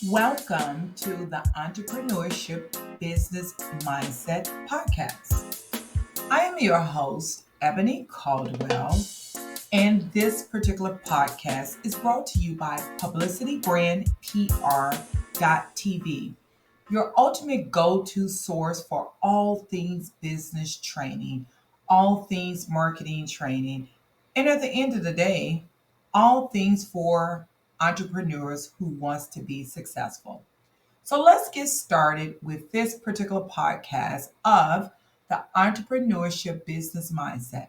Welcome to the Entrepreneurship Business Mindset Podcast. I am your host, Ebony Caldwell, and this particular podcast is brought to you by Publicity Brand PR.tv, your ultimate go to source for all things business training, all things marketing training, and at the end of the day, all things for entrepreneurs who wants to be successful. So let's get started with this particular podcast of the entrepreneurship business mindset.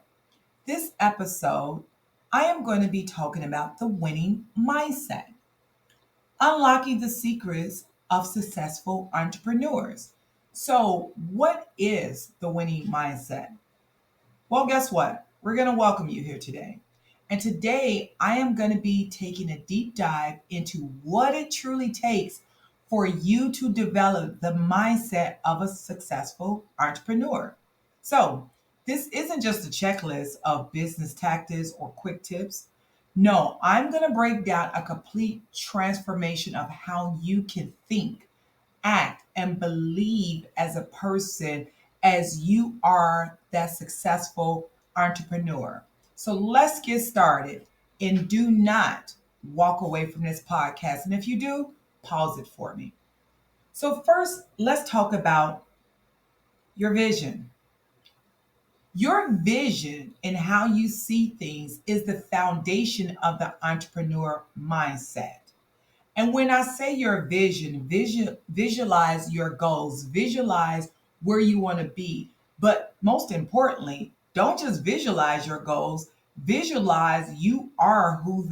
This episode, I am going to be talking about the winning mindset, unlocking the secrets of successful entrepreneurs. So, what is the winning mindset? Well, guess what? We're going to welcome you here today. And today, I am going to be taking a deep dive into what it truly takes for you to develop the mindset of a successful entrepreneur. So, this isn't just a checklist of business tactics or quick tips. No, I'm going to break down a complete transformation of how you can think, act, and believe as a person as you are that successful entrepreneur. So let's get started and do not walk away from this podcast. And if you do, pause it for me. So, first, let's talk about your vision. Your vision and how you see things is the foundation of the entrepreneur mindset. And when I say your visualize your goals, visualize where you want to be. But most importantly, don't just visualize your goals, visualize you are who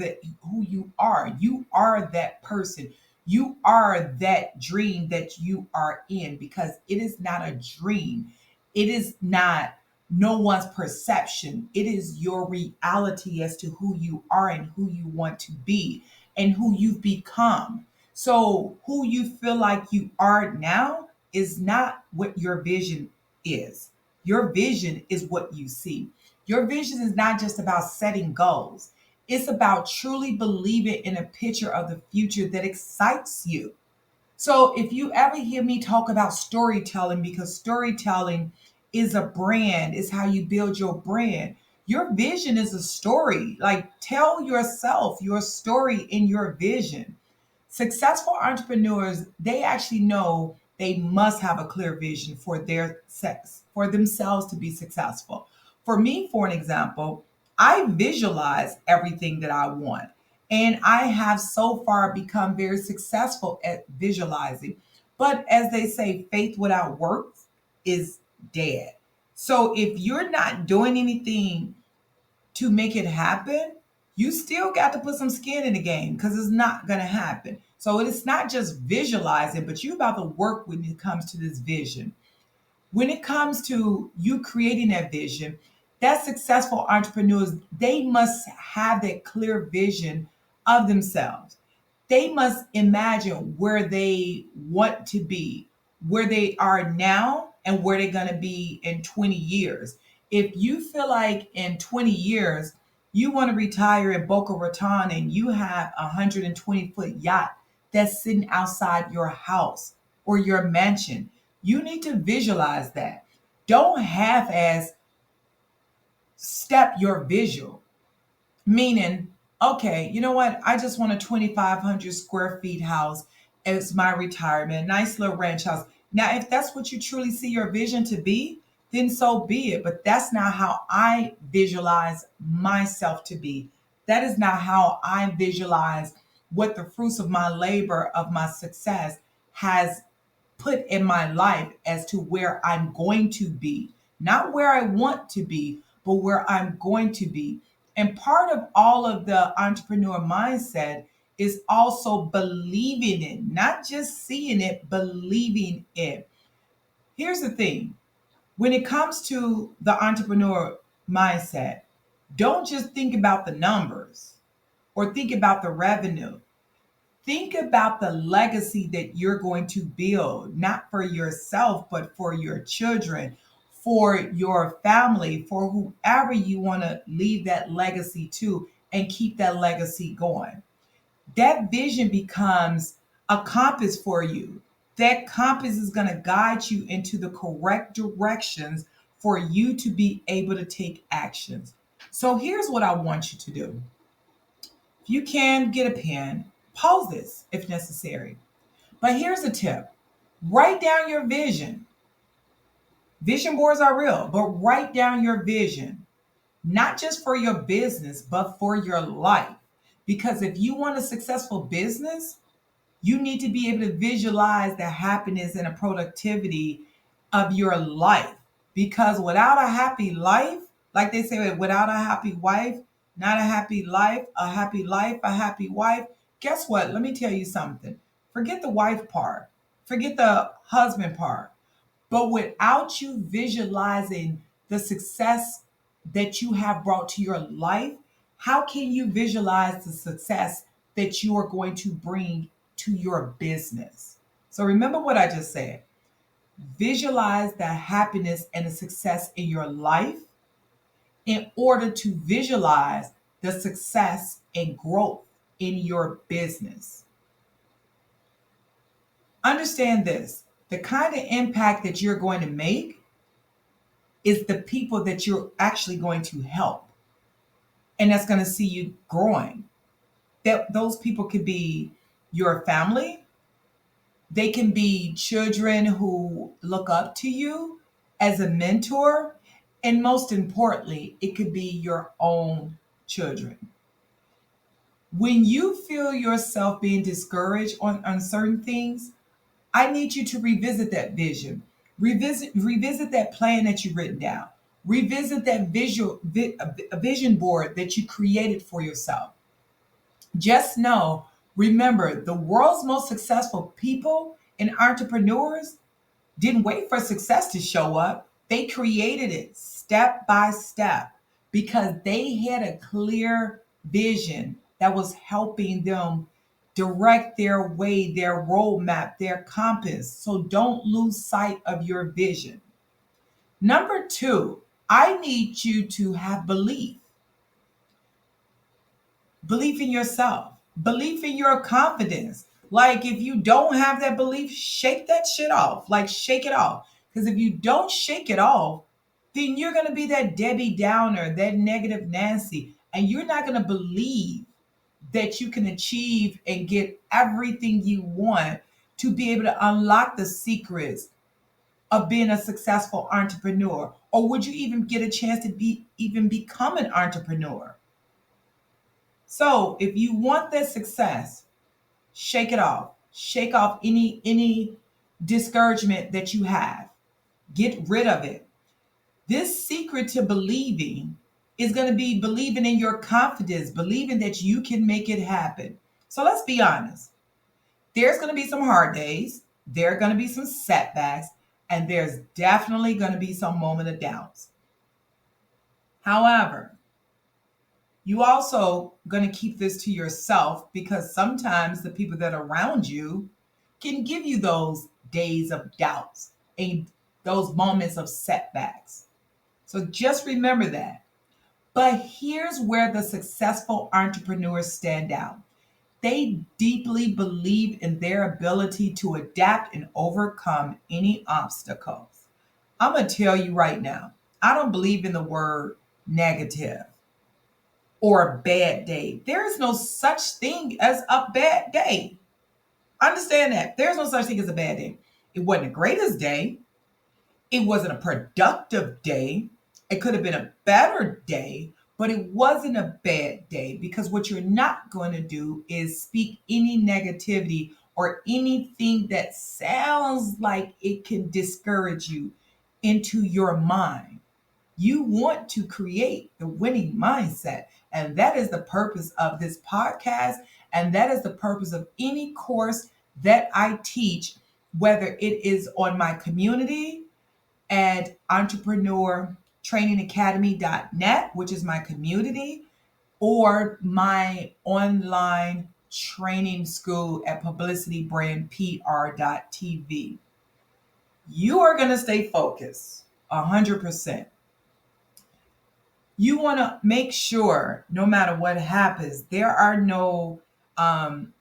you are. You are that person. You are that dream that you are in because it is not a dream. It is not no one's perception. It is your reality as to who you are and who you want to be and who you've become. So, who you feel like you are now is not what your vision is. Your vision is what you see. Your vision is not just about setting goals, it's about truly believing in a picture of the future that excites you. So, if you ever hear me talk about storytelling, because storytelling is a brand, is how you build your brand. Your vision is a story. Like, tell yourself your story in your vision. Successful entrepreneurs, they actually know they must have a clear vision for their sex, for themselves to be successful. For me, for an example, I visualize everything that I want. And I have so far become very successful at visualizing. But as they say, faith without works is dead. So if you're not doing anything to make it happen, you still got to put some skin in the game because it's not going to happen. So it's not just visualizing, but you about to work when it comes to this vision. When it comes to you creating that vision, that successful entrepreneurs, they must have that clear vision of themselves. They must imagine where they want to be, where they are now, and where they're going to be in 20 years. If you feel like in 20 years, you want to retire in Boca Raton and you have a 120-foot yacht that's sitting outside your house or your mansion, you need to visualize that. Don't half ass step your visual. Meaning, okay, you know what? I just want a 2,500 square feet house as my retirement, nice little ranch house. Now, if that's what you truly see your vision to be, then so be it. But that's not how I visualize myself to be. That is not how I visualize what the fruits of my labor, of my success has put in my life as to where I'm going to be. Not where I want to be, but where I'm going to be. And part of all of the entrepreneur mindset is also believing it, not just seeing it, believing it. Here's the thing, when it comes to the entrepreneur mindset, don't just think about the numbers or think about the revenue. Think about the legacy that you're going to build, not for yourself, but for your children, for your family, for whoever you want to leave that legacy to and keep that legacy going. that vision becomes a compass for you. That compass is going to guide you into the correct directions for you to be able to take actions. So here's what I want you to do. If you can get a pen, pause this if necessary. But here's a tip: write down your vision. Vision boards are real, but write down your vision, not just for your business, but for your life. Because if you want a successful business, you need to be able to visualize the happiness and the productivity of your life. Because without a happy life, like they say, without a happy wife, not a happy life, a happy wife. Guess what? Let me tell you something. Forget the wife part, forget the husband part. But without you visualizing the success that you have brought to your life, how can you visualize the success that you are going to bring to your business? So remember what I just said. Visualize the happiness and the success in your life in order to visualize the success and growth in your business. Understand this: the kind of impact that you're going to make is the people that you're actually going to help. And that's going to see you growing. That those people could be your family, they can be children who look up to you as a mentor, and most importantly, it could be your own children. When you feel yourself being discouraged on certain things, I need you to revisit that vision. Revisit that plan that you've written down. Revisit that a vision board that you created for yourself. Just know, remember, the world's most successful people and entrepreneurs didn't wait for success to show up. They created it step by step because they had a clear vision that was helping them direct their way, their roadmap, their compass. So don't lose sight of your vision. Number two, I need you to have belief in yourself, belief in your confidence. Like if you don't have that belief, shake that shit off. Like shake it off. Because if you don't shake it off, then you're going to be that Debbie Downer, that negative Nancy, and you're not going to believe that you can achieve and get everything you want to be able to unlock the secrets of being a successful entrepreneur. Or would you even get a chance to even become an entrepreneur? So if you want that success, shake it off. Shake off any discouragement that you have. Get rid of it. This secret to believing is going to be believing in your confidence, believing that you can make it happen. So let's be honest. There's going to be some hard days, there are going to be some setbacks, and there's definitely going to be some moment of doubts. However, you also going to keep this to yourself because sometimes the people that are around you can give you those days of doubts and those moments of setbacks. So just remember that. But here's where the successful entrepreneurs stand out. They deeply believe in their ability to adapt and overcome any obstacles. I'm going to tell you right now, I don't believe in the word negative or a bad day. There is no such thing as a bad day. Understand that. There's no such thing as a bad day. It wasn't the greatest day. It wasn't a productive day. It could have been a better day, but it wasn't a bad day because what you're not going to do is speak any negativity or anything that sounds like it can discourage you into your mind. You want to create the winning mindset. And that is the purpose of this podcast. And that is the purpose of any course that I teach, whether it is on my community at entrepreneurtrainingacademy.net, which is my community, or my online training school at publicitybrandpr.tv. You are going to stay focused 100%. You want to make sure no matter what happens, there are no Um,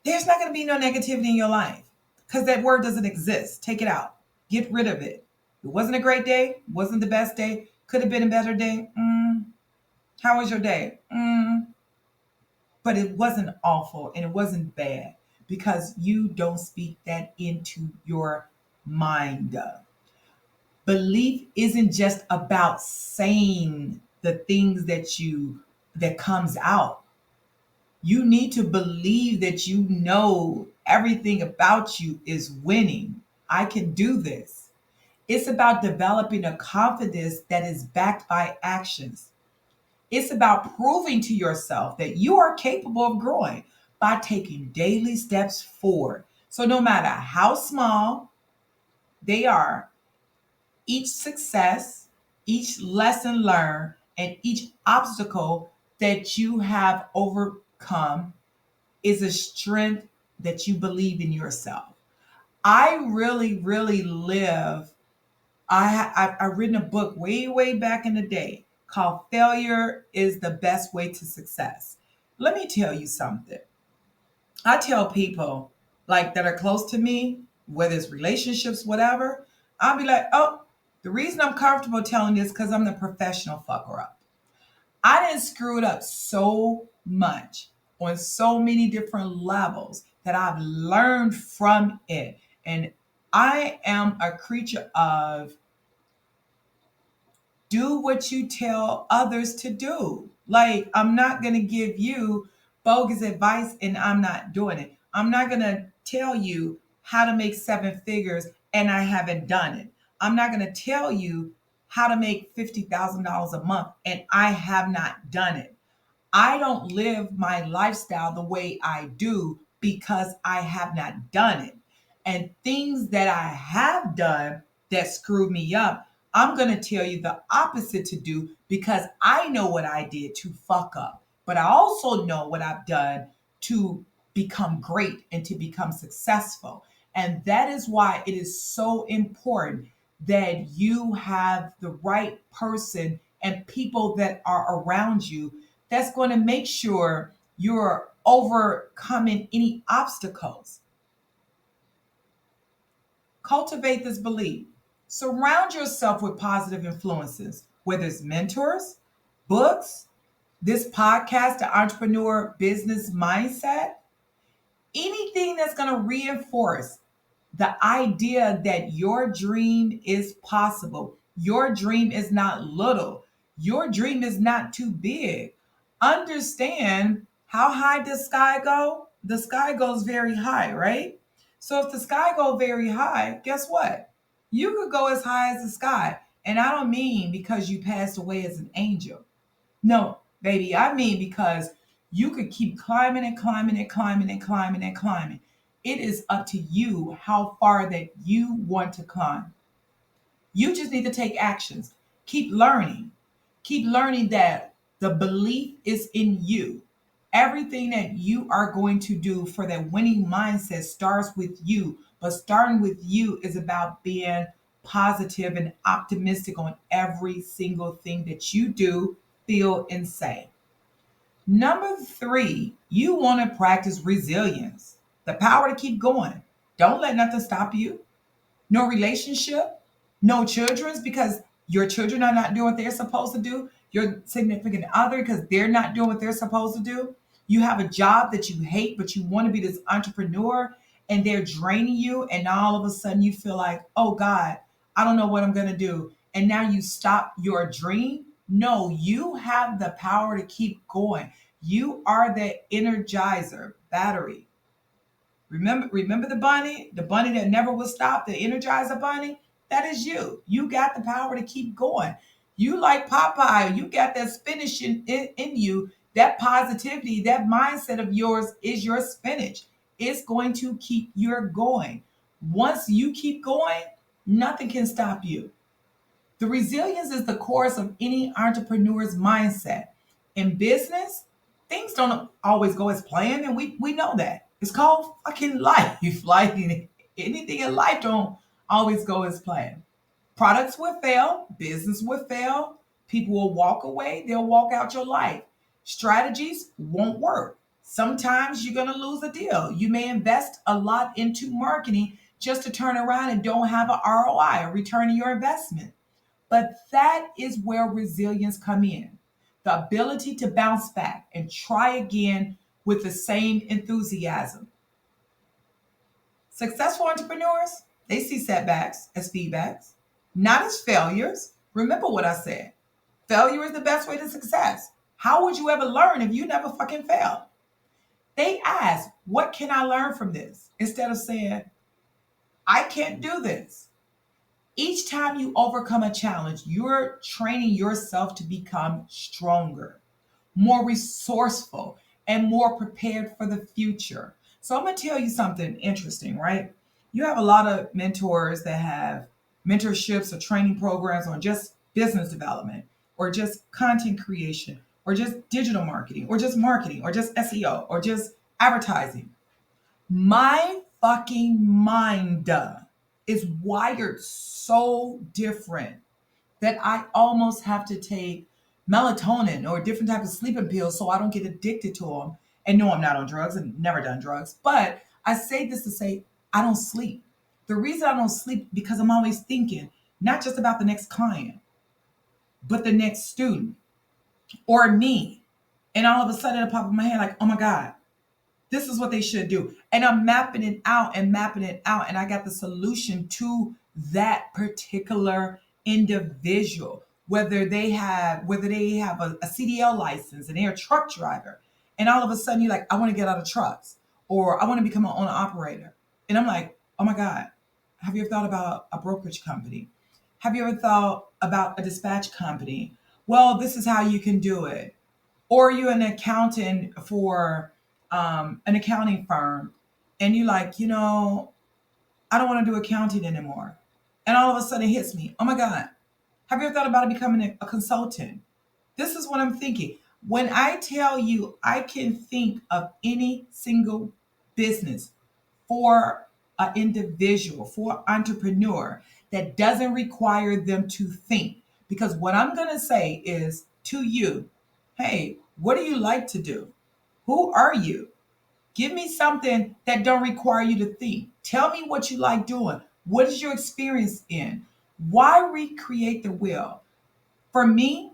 there's not going to be no negativity in your life because that word doesn't exist. Take it out. Get rid of it. It wasn't a great day. Wasn't the best day. Could have been a better day. How was your day? But it wasn't awful and it wasn't bad because you don't speak that into your mind. Belief isn't just about saying the things that comes out. You need to believe that you know everything about you is winning. I can do this. It's about developing a confidence that is backed by actions. It's about proving to yourself that you are capable of growing by taking daily steps forward. So, no matter how small they are, each success, each lesson learned, and each obstacle that you have overcome is a strength that you believe in yourself. I really, really live. I've written a book way back in the day called Failure is the Best Way to Success. Let me tell you something. I tell people like that are close to me, whether it's relationships, whatever, I'll be like, oh, the reason I'm comfortable telling this because I'm the professional fucker up. I didn't screw it up so much on so many different levels that I've learned from it. And I am a creature of do what you tell others to do. Like, I'm not going to give you bogus advice and I'm not doing it. I'm not going to tell you how to make seven figures and I haven't done it. I'm not going to tell you how to make $50,000 a month and I have not done it. I don't live my lifestyle the way I do because I have not done it. And things that I have done that screwed me up, I'm going to tell you the opposite to do because I know what I did to fuck up. But I also know what I've done to become great and to become successful. And that is why it is so important that you have the right person and people that are around you that's going to make sure you're overcoming any obstacles. Cultivate this belief. Surround yourself with positive influences, whether it's mentors, books, this podcast, the entrepreneur business mindset, anything that's going to reinforce the idea that your dream is possible. Your dream is not little. Your dream is not too big. Understand how high does sky go? The sky goes very high, right? So if the sky go very high, guess what? You could go as high as the sky. And I don't mean because you passed away as an angel. No, baby, I mean because you could keep climbing and climbing and climbing and climbing and climbing. It is up to you how far that you want to climb. You just need to take actions. Keep learning. Keep learning that the belief is in you. Everything that you are going to do for that winning mindset starts with you. But starting with you is about being positive and optimistic on every single thing that you do, feel, and say. Number three, you want to practice resilience, the power to keep going. Don't let nothing stop you. No relationship, no children's because your children are not doing what they're supposed to do. Your significant other because they're not doing what they're supposed to do. You have a job that you hate, but you want to be this entrepreneur and they're draining you. And now all of a sudden you feel like, oh God, I don't know what I'm going to do. And now you stop your dream. No, you have the power to keep going. You are the energizer battery. Remember the bunny that never will stop, the Energizer bunny? That is you. You got the power to keep going. You like Popeye, you got that spinach in you, that positivity, that mindset of yours is your spinach. It's going to keep you going. Once you keep going, nothing can stop you. The resilience is the course of any entrepreneur's mindset. In business, things don't always go as planned, and we know that. It's called fucking life. Like anything in life don't always go as planned. Products will fail, business will fail, people will walk away, they'll walk out your life. Strategies won't work. Sometimes you're going to lose a deal. You may invest a lot into marketing just to turn around and don't have an ROI, a return on your investment. But that is where resilience come in. The ability to bounce back and try again with the same enthusiasm. Successful entrepreneurs, they see setbacks as feedbacks, not as failures. Remember what I said. Failure is the best way to success. How would you ever learn if you never fucking failed? They ask, what can I learn from this? Instead of saying, I can't do this. Each time you overcome a challenge, you're training yourself to become stronger, more resourceful, and more prepared for the future. So I'm going to tell you something interesting, right? You have a lot of mentors that have mentorships or training programs on just business development or just content creation or just digital marketing or just SEO or just advertising. My fucking mind is wired so different that I almost have to take melatonin or different type of sleeping pills so I don't get addicted to them. And no, I'm not on drugs and never done drugs. But I say this to say I don't sleep. The reason I don't sleep because I'm always thinking not just about the next client, but the next student or me. And all of a sudden it pop in my head like, oh my God, this is what they should do. And I'm mapping it out and mapping it out. And I got the solution to that particular individual, whether they have a CDL license and they're a truck driver. And all of a sudden you're like, I want to get out of trucks or I want to become an owner operator. And I'm like, oh my God, have you ever thought about a brokerage company? Have you ever thought about a dispatch company? Well, this is how you can do it. Or you're an accountant for an accounting firm and you're like, I don't want to do accounting anymore. And all of a sudden it hits me, oh my God, have you ever thought about becoming a consultant? This is what I'm thinking. When I tell you I can think of any single business for an individual, for an entrepreneur that doesn't require them to think. Because what I'm going to say is to you, hey, what do you like to do? Who are you? Give me something that don't require you to think. Tell me what you like doing. What is your experience in? Why recreate the wheel? For me,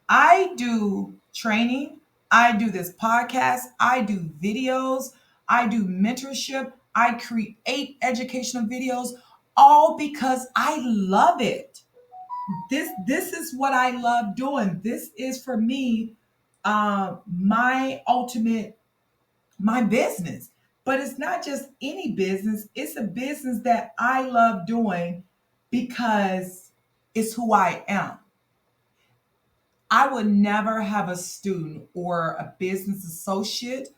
I do training, I do this podcast, I do videos, I do mentorship, I create educational videos all because I love it. This is what I love doing. This is for me my ultimate my business. But it's not just any business, it's a business that I love doing because it's who I am. I would never have a student or a business associate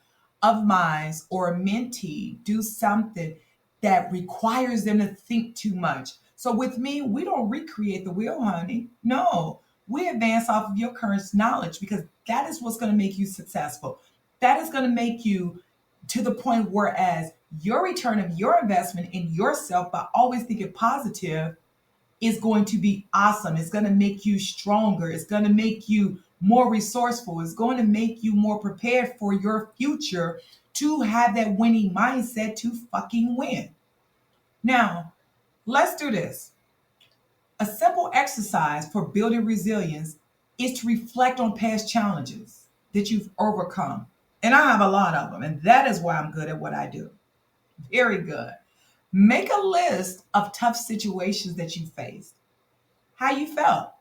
of mine or a mentee do something that requires them to think too much. So with me, we don't recreate the wheel, honey. No, we advance off of your current knowledge because that is what's going to make you successful. That is going to make you to the point whereas your return of your investment in yourself by always thinking positive is going to be awesome. It's going to make you stronger. It's going to make you more resourceful. It's going to make you more prepared for your future to have that winning mindset to fucking win. Now, let's do this. A simple exercise for building resilience is to reflect on past challenges that you've overcome. And I have a lot of them, and that is why I'm good at what I do. Very good. Make a list of tough situations that you faced, how you felt,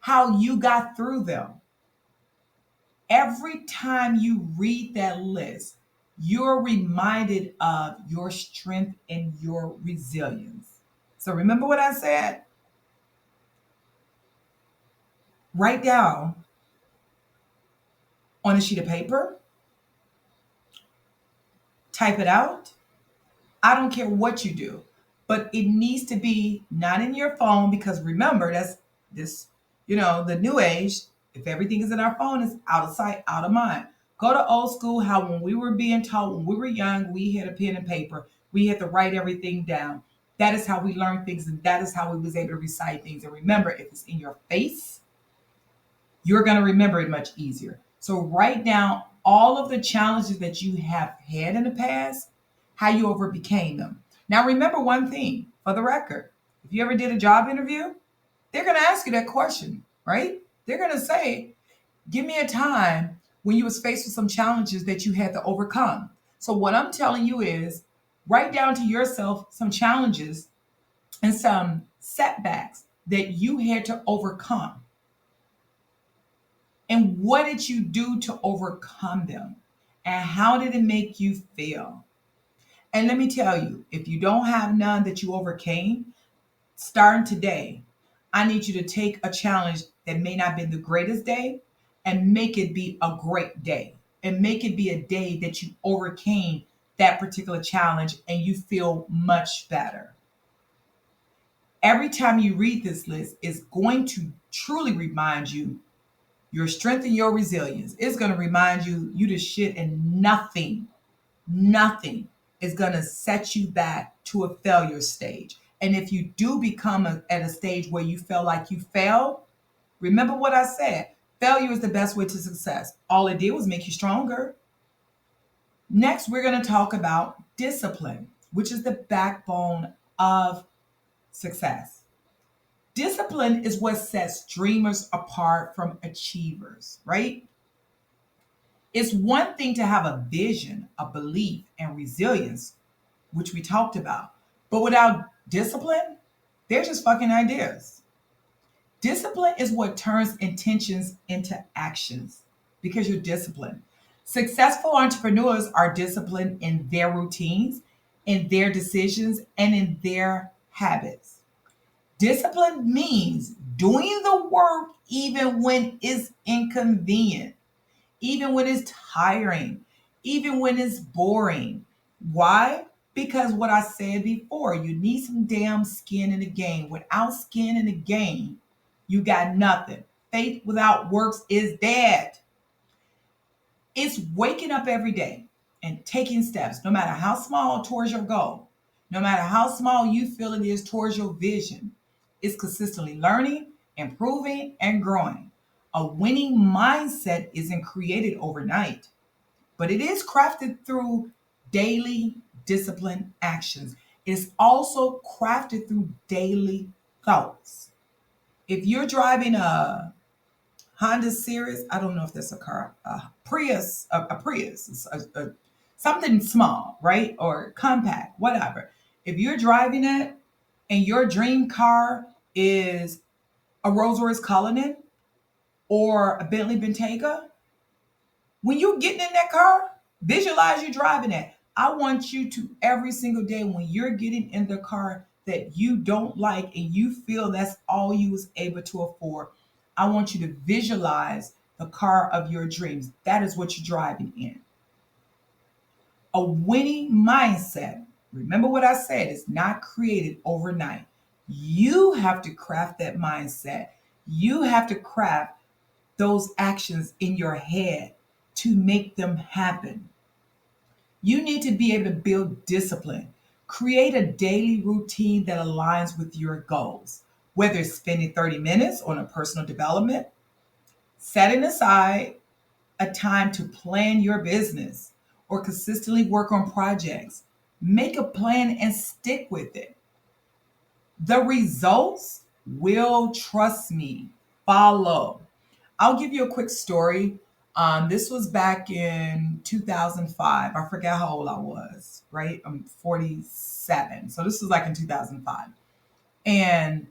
how you got through them. Every time you read that list, you're reminded of your strength and your resilience. So remember what I said? Write down on a sheet of paper, type it out. I don't care what you do, but it needs to be not in your phone because remember, that's this, the new age. If everything is in our phone, it's out of sight, out of mind. Go to old school, how when we were being taught, when we were young, we had a pen and paper. We had to write everything down. That is how we learned things, and that is how we was able to recite things. And remember, if it's in your face, you're going to remember it much easier. So write down all of the challenges that you have had in the past, how you overcame them. Now, remember one thing for the record: if you ever did a job interview, they're going to ask you that question, right? They're going to say, give me a time when you was faced with some challenges that you had to overcome. So what I'm telling you is write down to yourself some challenges and some setbacks that you had to overcome. And what did you do to overcome them? And how did it make you feel? And let me tell you, if you don't have none that you overcame, starting today, I need you to take a challenge that may not be the greatest day and make it be a great day. And make it be a day that you overcame that particular challenge and you feel much better. Every time you read this list, it's going to truly remind you your strength and your resilience. It's going to remind you you the shit and nothing is going to set you back to a failure stage. And if you do become at a stage where you feel like you failed, remember what I said. Failure is the best way to success. All it did was make you stronger. Next, we're going to talk about discipline, which is the backbone of success. Discipline is what sets dreamers apart from achievers, right? It's one thing to have a vision, a belief, and resilience, which we talked about. But without discipline, they're just fucking ideas. Discipline is what turns intentions into actions because you're disciplined. Successful entrepreneurs are disciplined in their routines, in their decisions, and in their habits. Discipline means doing the work even when it's inconvenient, even when it's tiring, even when it's boring. Why? Because what I said before, you need some damn skin in the game. Without skin in the game, you got nothing. Faith without works is dead. It's waking up every day and taking steps, no matter how small, towards your goal, no matter how small you feel it is towards your vision. It's consistently learning, improving, and growing. A winning mindset isn't created overnight, but it is crafted through daily disciplined actions. It's also crafted through daily thoughts. If you're driving a Honda Series, I don't know if that's a car, Prius, something small, right? Or compact, whatever. If you're driving it and your dream car is a Rolls Royce Cullinan or a Bentley Bentayga, when you're getting in that car, visualize you driving it. I want you to every single day when you're getting in the car that you don't like and you feel that's all you was able to afford. I want you to visualize the car of your dreams. That is what you're driving in. A winning mindset, remember what I said, is not created overnight. You have to craft that mindset. You have to craft those actions in your head to make them happen. You need to be able to build discipline. Create a daily routine that aligns with your goals, whether it's spending 30 minutes on a personal development, setting aside a time to plan your business, or consistently work on projects. Make a plan and stick with it. The results will, trust me, follow. I'll give you a quick story. This was back in 2005. I forget how old I was, right? I'm 47. So this was like in 2005. And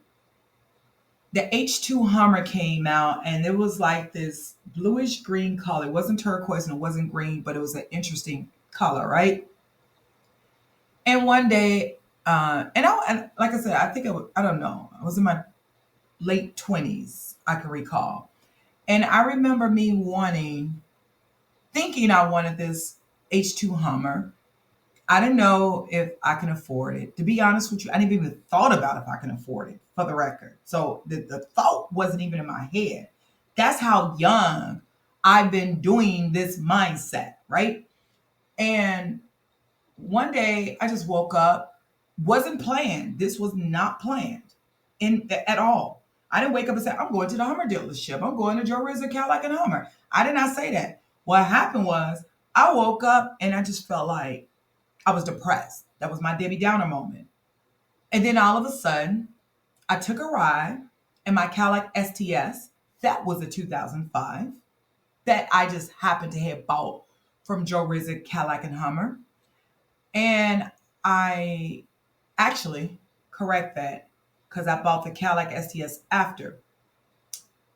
the H2 Hummer came out and it was like this bluish green color. It wasn't turquoise and it wasn't green, but it was an interesting color, right? And one day, and like I said, I think I don't know, I was in my late 20s, I can recall. And I remember me thinking I wanted this H2 Hummer. I didn't know if I can afford it. To be honest with you, I didn't even thought about if I can afford it, for the record. So the thought wasn't even in my head. That's how young I've been doing this mindset, right? And one day I just woke up, wasn't planned. This was not planned at all. I didn't wake up and say, I'm going to the Hummer dealership. I'm going to Joe Rizzo Cadillac and Hummer. I did not say that. What happened was I woke up and I just felt like I was depressed. That was my Debbie Downer moment. And then all of a sudden, I took a ride in my Cadillac STS. That was a 2005 that I just happened to have bought from Joe Rizzick, Cadillac and Hummer. And I actually correct that because I bought the Cadillac STS after.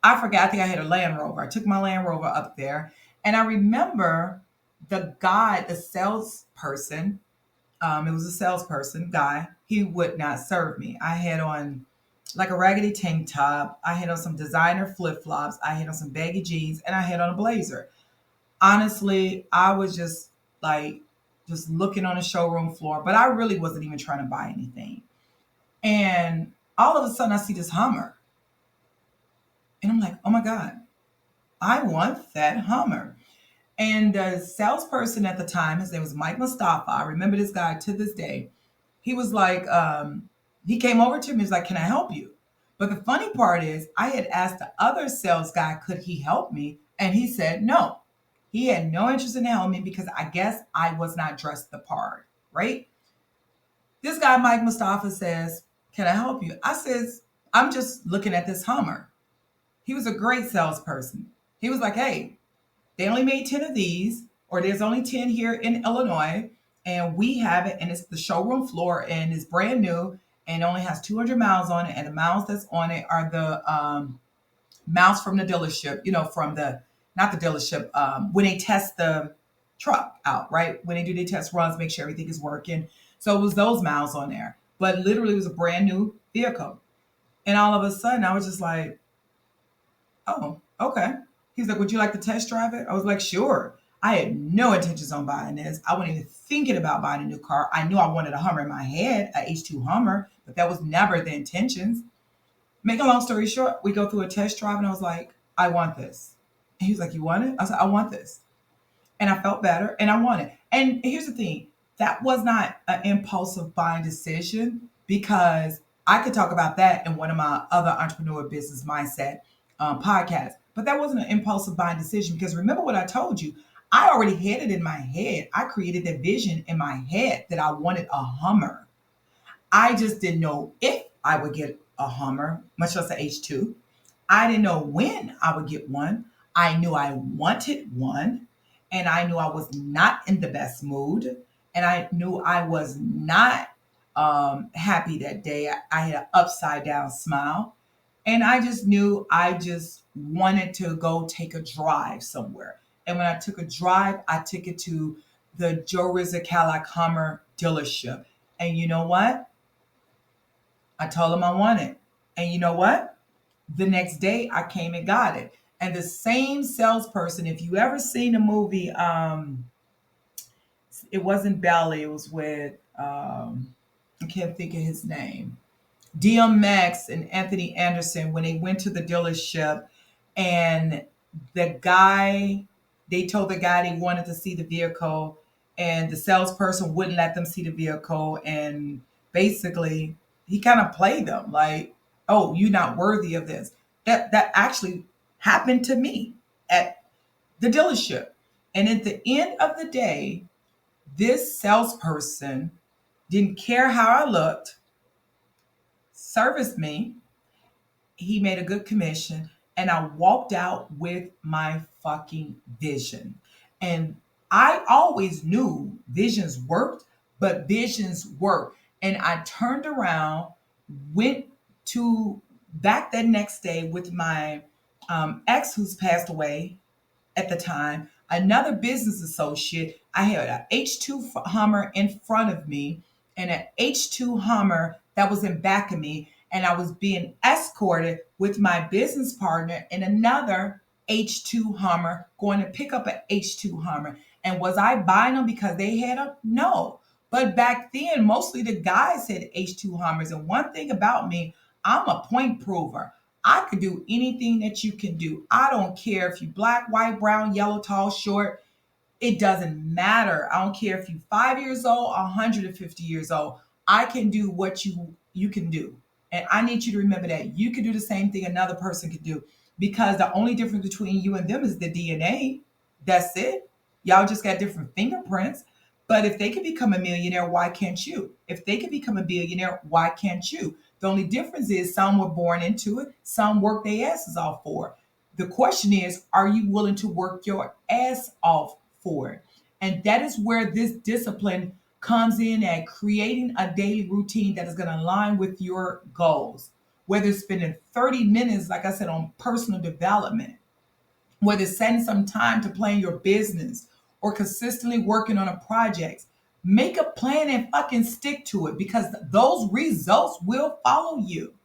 I forgot, I think I had a Land Rover. I took my Land Rover up there. And I remember the guy, the salesperson, it was a salesperson guy. He would not serve me. I had on like a raggedy tank top. I had on some designer flip flops. I had on some baggy jeans, and I had on a blazer. Honestly, I was just like just looking on the showroom floor, but I really wasn't even trying to buy anything. And all of a sudden, I see this Hummer, and I'm like, oh my god, I want that Hummer. And the salesperson at the time, his name was Mike Mustafa. I remember this guy to this day. He was like, he came over to me. He was like, can I help you? But the funny part is, I had asked the other sales guy, could he help me? And he said no. He had no interest in helping me because I guess I was not dressed the part, right? This guy, Mike Mustafa, says, can I help you? I says, I'm just looking at this Hummer. He was a great salesperson. He was like, hey, they only made 10 of these, or there's only 10 here in Illinois, and we have it, and it's the showroom floor, and it's brand new, and only has 200 miles on it, and the miles that's on it are the miles from the dealership, from the, not the dealership, when they test the truck out, right? When they do their test runs, make sure everything is working. So it was those miles on there, but literally it was a brand new vehicle. And all of a sudden, I was just like, oh, okay. He's like, would you like to test drive it? I was like, sure. I had no intentions on buying this. I wasn't even thinking about buying a new car. I knew I wanted a Hummer in my head, a H2 Hummer, but that was never the intentions. Make a long story short, we go through a test drive and I was like, I want this. And he was like, you want it? I said, I want this. And I felt better and I want it. And here's the thing, that was not an impulsive buying decision because I could talk about that in one of my other entrepreneur business mindset podcasts. But that wasn't an impulsive buying decision because remember what I told you. I already had it in my head. I created that vision in my head that I wanted a Hummer. I just didn't know if I would get a Hummer, much less an H2. I didn't know when I would get one. I knew I wanted one, and I knew I was not in the best mood, and I knew I was not happy that day. I had an upside down smile, and I just knew I just wanted to go take a drive somewhere. And when I took a drive, I took it to the Joe Rizzick Cadillac Hummer dealership. And you know what? I told him I want it. And you know what? The next day I came and got it. And the same salesperson, if you ever seen the movie, it wasn't Belly, it was with I can't think of his name. DMX and Anthony Anderson when they went to the dealership and the guy, they told the guy they wanted to see the vehicle and the salesperson wouldn't let them see the vehicle and basically he kind of played them like, oh, you're not worthy of this. That actually happened to me at the dealership. And at the end of the day, this salesperson didn't care how I looked, serviced me, he made a good commission, and I walked out with my fucking vision. And I always knew visions worked, but visions work. And I turned around, went to back that next day with my ex who's passed away at the time, another business associate. I had an H2 Hummer in front of me and an H2 Hummer that was in back of me. And I was being escorted with my business partner in another H2 Hummer going to pick up an H2 Hummer. And was I buying them because they had them? No. But back then, mostly the guys had H2 Hummers. And one thing about me, I'm a point prover. I could do anything that you can do. I don't care if you black, white, brown, yellow, tall, short. It doesn't matter. I don't care if you're 5 years old or 150 years old. I can do what you can do. And I need you to remember that you can do the same thing another person can do because the only difference between you and them is the DNA. That's it. Y'all just got different fingerprints. But if they could become a millionaire, why can't you? If they could become a billionaire, why can't you? The only difference is some were born into it, some work their asses off for it. The question is, are you willing to work your ass off for it? And that is where this discipline comes in at creating a daily routine that is going to align with your goals. Whether it's spending 30 minutes, like I said, on personal development, whether it's setting some time to plan your business or consistently working on a project, make a plan and fucking stick to it because those results will follow you.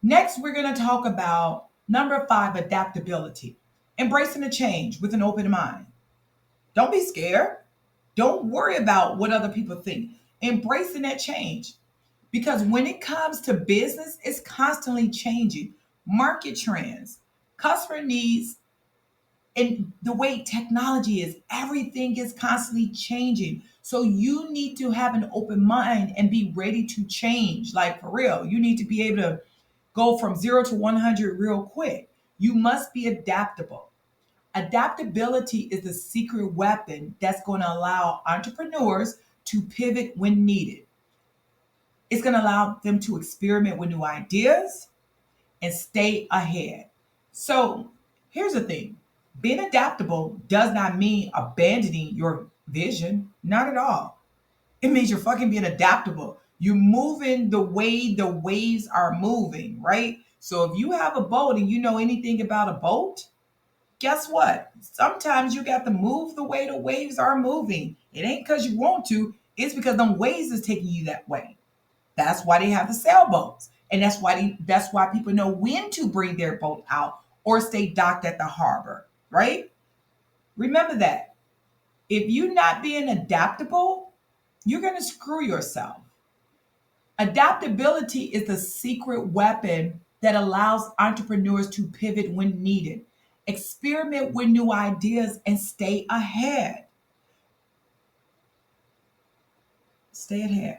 Next, we're going to talk about number 5, adaptability. Embracing the change with an open mind. Don't be scared. Don't worry about what other people think. Embracing that change. Because when it comes to business, it's constantly changing. Market trends, customer needs, and the way technology is, everything is constantly changing. So you need to have an open mind and be ready to change. Like for real, you need to be able to go from 0 to 100 real quick. You must be adaptable. Adaptability is the secret weapon that's going to allow entrepreneurs to pivot when needed. It's going to allow them to experiment with new ideas and stay ahead. So here's the thing, being adaptable does not mean abandoning your vision, not at all. It means you're fucking being adaptable. You're moving the way the waves are moving, right? So if you have a boat and you know anything about a boat, guess what? Sometimes you got to move the way the waves are moving. It ain't because you want to, it's because them waves is taking you that way. That's why they have the sailboats. And that's why people know when to bring their boat out or stay docked at the harbor, right? Remember that. If you're not being adaptable, you're going to screw yourself. Adaptability is the secret weapon that allows entrepreneurs to pivot when needed, experiment with new ideas, and stay ahead. Stay ahead.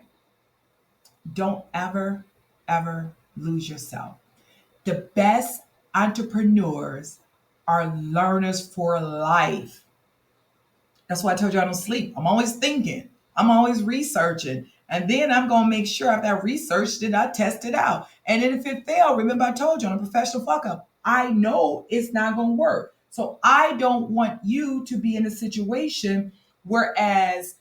Don't ever, ever lose yourself. The best entrepreneurs are learners for life. That's why I told you I don't sleep. I'm always thinking. I'm always researching. And then I'm going to make sure after I researched it, I test it out. And then if it failed, remember I told you I'm a professional fuck up. I know it's not going to work. So I don't want you to be in a situation whereas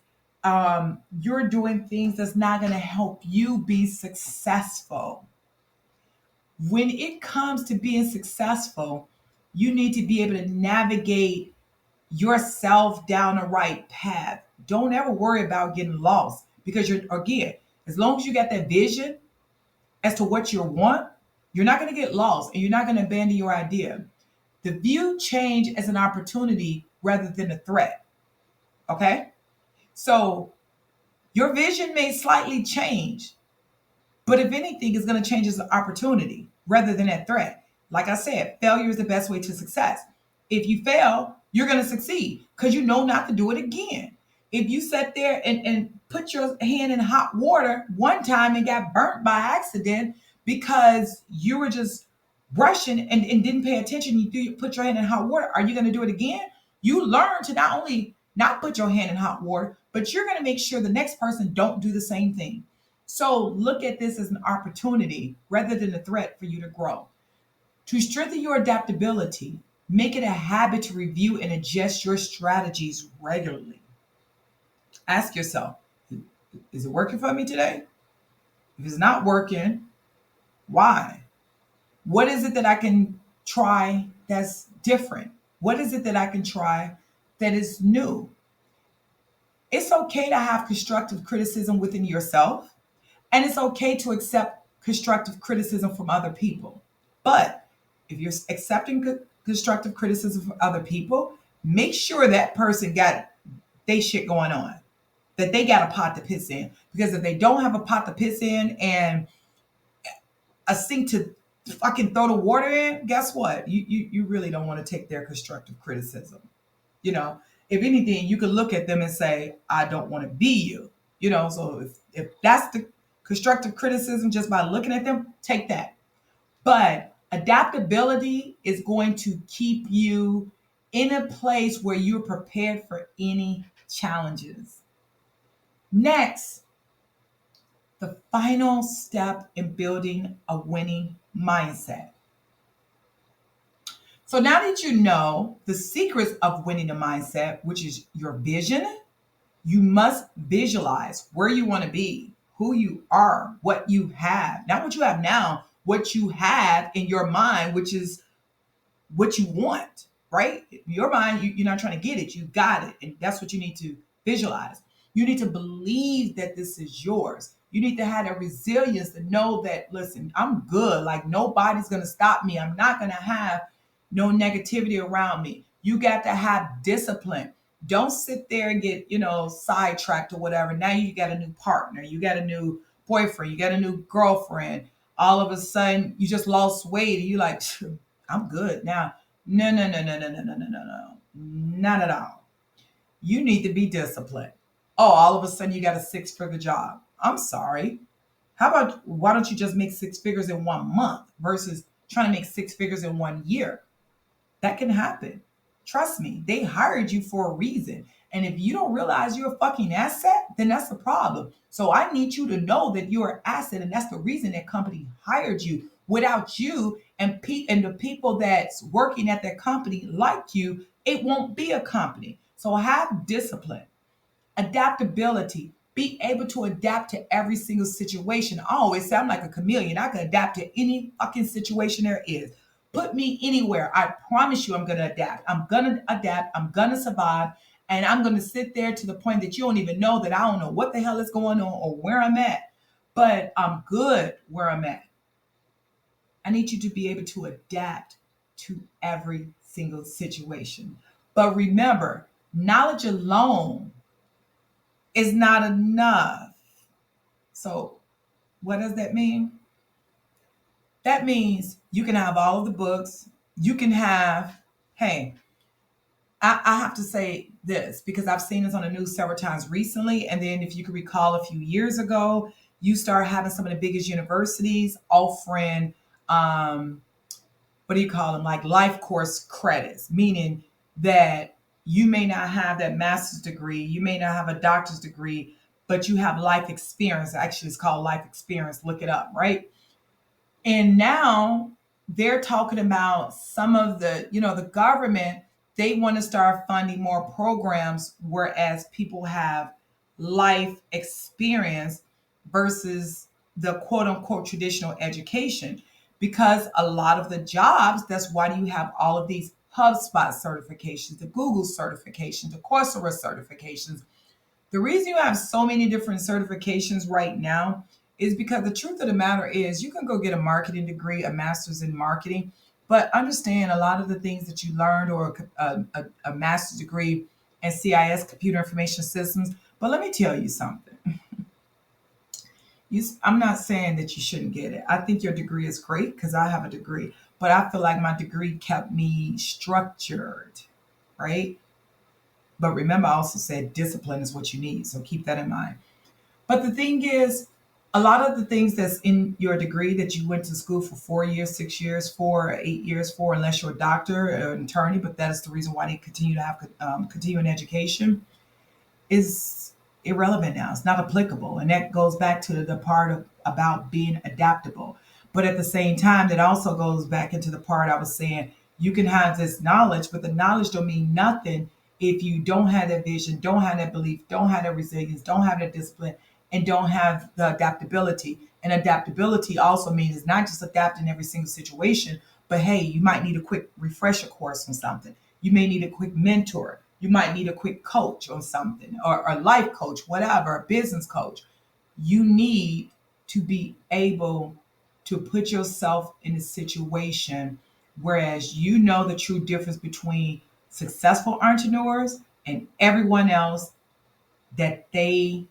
you're doing things that's not going to help you be successful. When it comes to being successful, you need to be able to navigate yourself down the right path. Don't ever worry about getting lost because you're, again, as long as you got that vision as to what you want, you're not going to get lost and you're not going to abandon your idea. The view change as an opportunity rather than a threat. Okay? So your vision may slightly change, but if anything, it's going to change as an opportunity rather than a threat. Like I said, failure is the best way to success. If you fail, you're going to succeed because you know not to do it again. If you sat there and put your hand in hot water one time and got burnt by accident because you were just rushing and didn't pay attention, put your hand in hot water, are you going to do it again? You learn to not only not put your hand in hot water, but you're going to make sure the next person don't do the same thing. So look at this as an opportunity rather than a threat for you to grow. To strengthen your adaptability, make it a habit to review and adjust your strategies regularly. Ask yourself, is it working for me today? If it's not working, why? What is it that I can try that's different? What is it that I can try that is new? It's okay to have constructive criticism within yourself, and it's okay to accept constructive criticism from other people. But if you're accepting constructive criticism from other people, make sure that person got they shit going on, that they got a pot to piss in. Because if they don't have a pot to piss in and a sink to fucking throw the water in, guess what? You really don't want to take their constructive criticism. You know, if anything, you could look at them and say, I don't want to be you. You know, so if that's the constructive criticism just by looking at them, take that. But adaptability is going to keep you in a place where you're prepared for any challenges. Next, the final step in building a winning mindset. So now that you know the secrets of winning a mindset, which is your vision, you must visualize where you want to be, who you are, what you have. Not what you have now, what you have in your mind, which is what you want, right? Your mind, you're not trying to get it, you got it. And that's what you need to visualize. You need to believe that this is yours. You need to have that resilience to know that, listen, I'm good. Like nobody's going to stop me. I'm not going to have no negativity around me. You got to have discipline. Don't sit there and get, sidetracked or whatever. Now you got a new partner, you got a new boyfriend, you got a new girlfriend. All of a sudden, you just lost weight, and you like, I'm good now. No, no, no, no, no, no, no, no, no, no. Not at all. You need to be disciplined. Oh, all of a sudden you got a six-figure job. I'm sorry. How about why don't you just make six figures in 1 month versus trying to make six figures in 1 year? That can happen. Trust me, they hired you for a reason. And if you don't realize you're a fucking asset, then that's the problem. So I need you to know that you're an asset, and that's the reason that company hired you. Without you and the people that's working at that company like you, it won't be a company. So have discipline. Adaptability. Be able to adapt to every single situation. I always say I'm like a chameleon. I can adapt to any fucking situation there is. Put me anywhere. I promise you I'm going to adapt. I'm going to adapt. I'm going to survive. And I'm going to sit there to the point that you don't even know that I don't know what the hell is going on or where I'm at. But I'm good where I'm at. I need you to be able to adapt to every single situation. But remember, knowledge alone is not enough. So, what does that mean? That means you can have all of the books. You can have, hey, I have to say this because I've seen this on the news several times recently. And then, if you can recall a few years ago, you start having some of the biggest universities offering, what do you call them, like life course credits, meaning that you may not have that master's degree, you may not have a doctor's degree, but you have life experience. Actually, it's called life experience. Look it up, right? And now they're talking about some of the government, they want to start funding more programs, whereas people have life experience versus the quote unquote traditional education. Because a lot of the jobs, that's why you have all of these HubSpot certifications, the Google certifications, the Coursera certifications. The reason you have so many different certifications right now is because the truth of the matter is you can go get a marketing degree, a master's in marketing, but understand a lot of the things that you learned or a master's degree in CIS, computer information systems. But let me tell you something. I'm not saying that you shouldn't get it. I think your degree is great because I have a degree, but I feel like my degree kept me structured, right? But remember, I also said discipline is what you need. So keep that in mind. But the thing is, a lot of the things that's in your degree that you went to school for 4 years, 6 years for, 8 years for, unless you're a doctor or an attorney, but that is the reason why they continue to have continuing education, is irrelevant now. It's not applicable. And that goes back to the part about being adaptable. But at the same time, that also goes back into the part I was saying, you can have this knowledge, but the knowledge don't mean nothing if you don't have that vision, don't have that belief, don't have that resilience, don't have that discipline, and don't have the adaptability. And adaptability also means it's not just adapting every single situation, but hey, you might need a quick refresher course on something. You may need a quick mentor. You might need a quick coach on something, or a life coach, whatever, a business coach. You need to be able to put yourself in a situation whereas you know the true difference between successful entrepreneurs and everyone else, that they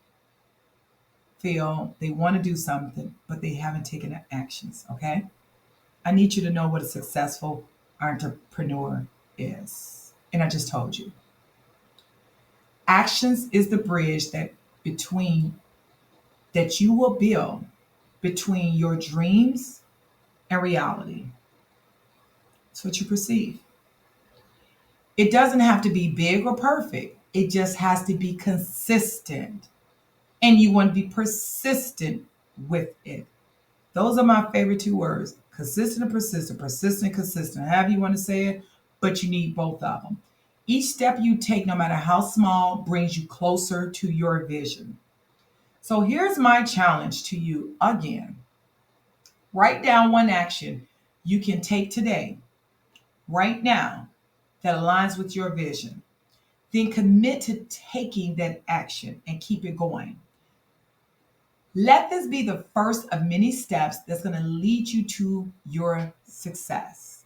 feel they want to do something, but they haven't taken the actions. Okay. I need you to know what a successful entrepreneur is. And I just told you. Actions is the bridge that you will build between your dreams and reality. It's what you perceive. It doesn't have to be big or perfect. It just has to be consistent. And you want to be persistent with it. Those are my favorite two words: consistent and persistent, persistent, consistent, however you want to say it, but you need both of them. Each step you take, no matter how small, brings you closer to your vision. So here's my challenge to you again: write down one action you can take today, right now, that aligns with your vision. Then commit to taking that action and keep it going. Let this be the first of many steps that's going to lead you to your success.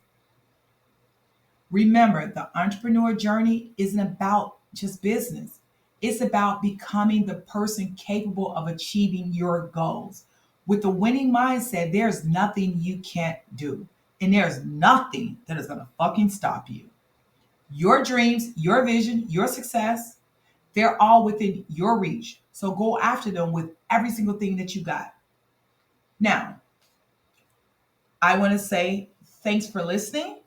Remember, the entrepreneur journey isn't about just business. It's about becoming the person capable of achieving your goals. With the winning mindset, there's nothing you can't do. And there's nothing that is going to fucking stop you. Your dreams, your vision, your success, they're all within your reach. So go after them with every single thing that you got. Now, I want to say thanks for listening.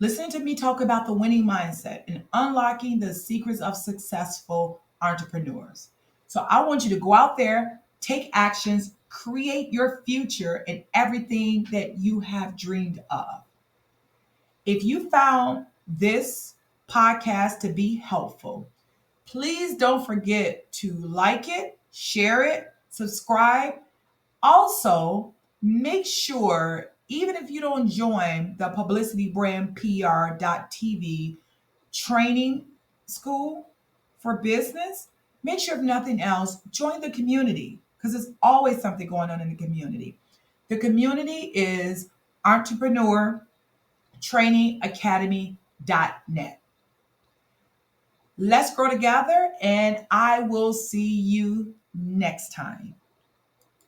Listen to me talk about the winning mindset and unlocking the secrets of successful entrepreneurs. So I want you to go out there, take actions, create your future and everything that you have dreamed of. If you found this podcast to be helpful, please don't forget to like it, share it, subscribe. Also, make sure, even if you don't join the Publicity Brand PR.tv training school for business, make sure, if nothing else, join the community because there's always something going on in the community. The community is Entrepreneur Training Academy.net. Let's grow together, and I will see you next time.